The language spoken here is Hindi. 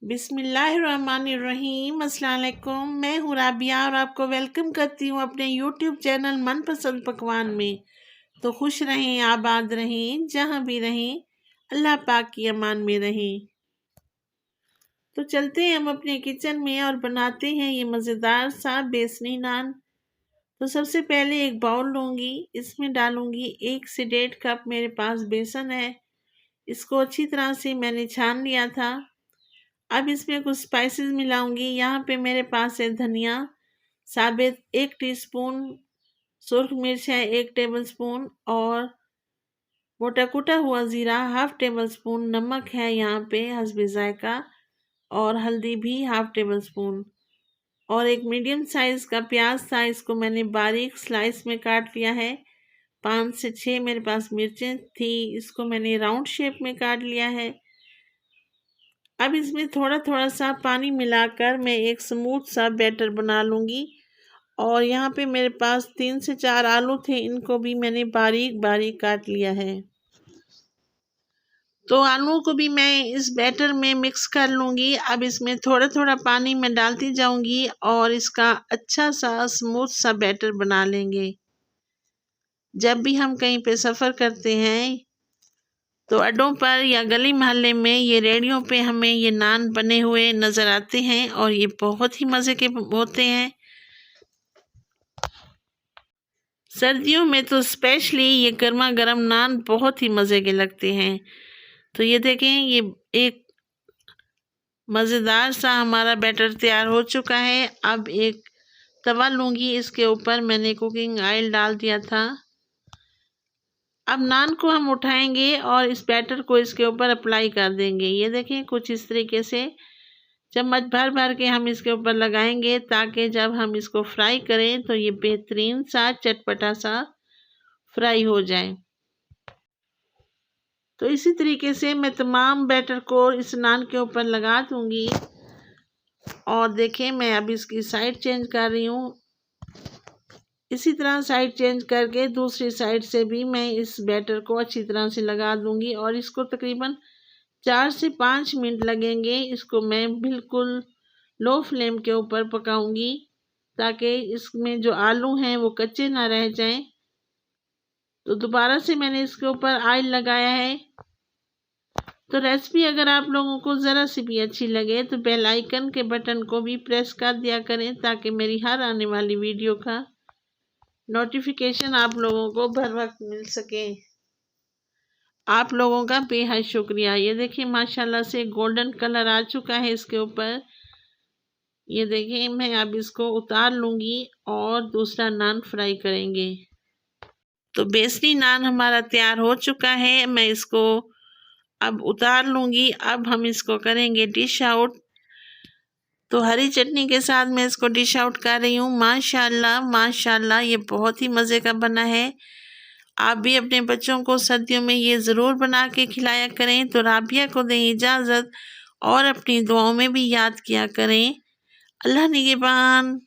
बिस्मिल्लाहिर्रहमानिर्रहीम। अस्सलाम वालेकुम। मैं हूँ राबिया और आपको वेलकम करती हूँ अपने यूट्यूब चैनल मनपसंद पकवान में। तो खुश रहें, आबाद रहें, जहाँ भी रहें, अल्लाह पाक की अमान में रहें। तो चलते हैं हम अपने किचन में और बनाते हैं ये मज़ेदार सा बेसनी नान। तो सबसे पहले एक बाउल लूँगी, इसमें डालूँगी 1 से 1.5 कप मेरे पास बेसन है। इसको अच्छी तरह से मैंने छान लिया था। अब इसमें कुछ स्पाइसेस मिलाऊंगी। यहाँ पे मेरे पास है धनिया साबित 1 टीस्पून, सुर्ख मिर्च है 1 टेबलस्पून और मोटा कुटा हुआ ज़ीरा 1/2 टेबलस्पून, नमक है यहाँ पे हस्बे ज़ायका और हल्दी भी 1/2 टेबलस्पून और एक मीडियम साइज़ का प्याज था, इसको मैंने बारीक स्लाइस में काट लिया है। 5 से 6 मेरे पास मिर्चें थी, इसको मैंने राउंड शेप में काट लिया है। अब इसमें थोड़ा थोड़ा सा पानी मिलाकर मैं एक स्मूथ सा बैटर बना लूँगी। और यहाँ पे मेरे पास 3 से 4 आलू थे, इनको भी मैंने बारीक बारीक काट लिया है। तो आलूओं को भी मैं इस बैटर में मिक्स कर लूँगी। अब इसमें थोड़ा थोड़ा पानी मैं डालती जाऊँगी और इसका अच्छा सा स्मूथ सा बैटर बना लेंगे। जब भी हम कहीं पे सफ़र करते हैं तो अड्डों पर या गली मोहल्ले में ये रेहड़ियों पे हमें ये नान बने हुए नज़र आते हैं और ये बहुत ही मज़े के होते हैं। सर्दियों में तो स्पेशली ये गर्मा गर्म नान बहुत ही मज़े के लगते हैं। तो ये देखें, ये एक मज़ेदार सा हमारा बैटर तैयार हो चुका है। अब एक तवा लूँगी, इसके ऊपर मैंने कुकिंग ऑयल डाल दिया था। अब नान को हम उठाएंगे और इस बैटर को इसके ऊपर अप्लाई कर देंगे। ये देखें, कुछ इस तरीके से चम्मच भर भर के हम इसके ऊपर लगाएंगे ताकि जब हम इसको फ्राई करें तो ये बेहतरीन सा चटपटा सा फ्राई हो जाए। तो इसी तरीके से मैं तमाम बैटर को इस नान के ऊपर लगा दूंगी। और देखें, मैं अब इसकी साइड चेंज कर रही हूँ। इसी तरह साइड चेंज करके दूसरी साइड से भी मैं इस बैटर को अच्छी तरह से लगा दूंगी और इसको तकरीबन 4 से 5 मिनट लगेंगे। इसको मैं बिल्कुल लो फ्लेम के ऊपर पकाऊंगी ताकि इसमें जो आलू हैं वो कच्चे ना रह जाएं। तो दोबारा से मैंने इसके ऊपर ऑयल लगाया है। तो रेसिपी अगर आप लोगों को ज़रा सी भी अच्छी लगे तो बेल आइकन के बटन को भी प्रेस कर दिया करें ताकि मेरी हर आने वाली वीडियो का नोटिफिकेशन आप लोगों को बर वक्त मिल सके। आप लोगों का बेहद शुक्रिया। ये देखिए, माशाल्लाह से गोल्डन कलर आ चुका है इसके ऊपर। ये देखिए, मैं अब इसको उतार लूँगी और दूसरा नान फ्राई करेंगे। तो बेसनी नान हमारा तैयार हो चुका है, मैं इसको अब उतार लूँगी। अब हम इसको करेंगे डिश आउट। तो हरी चटनी के साथ मैं इसको डिश आउट कर रही हूँ। माशाल्लाह माशाल्लाह, ये बहुत ही मज़े का बना है। आप भी अपने बच्चों को सर्दियों में ये ज़रूर बना के खिलाया करें। तो राबिया को दें इजाज़त और अपनी दुआओं में भी याद किया करें। अल्लाह निगहबान।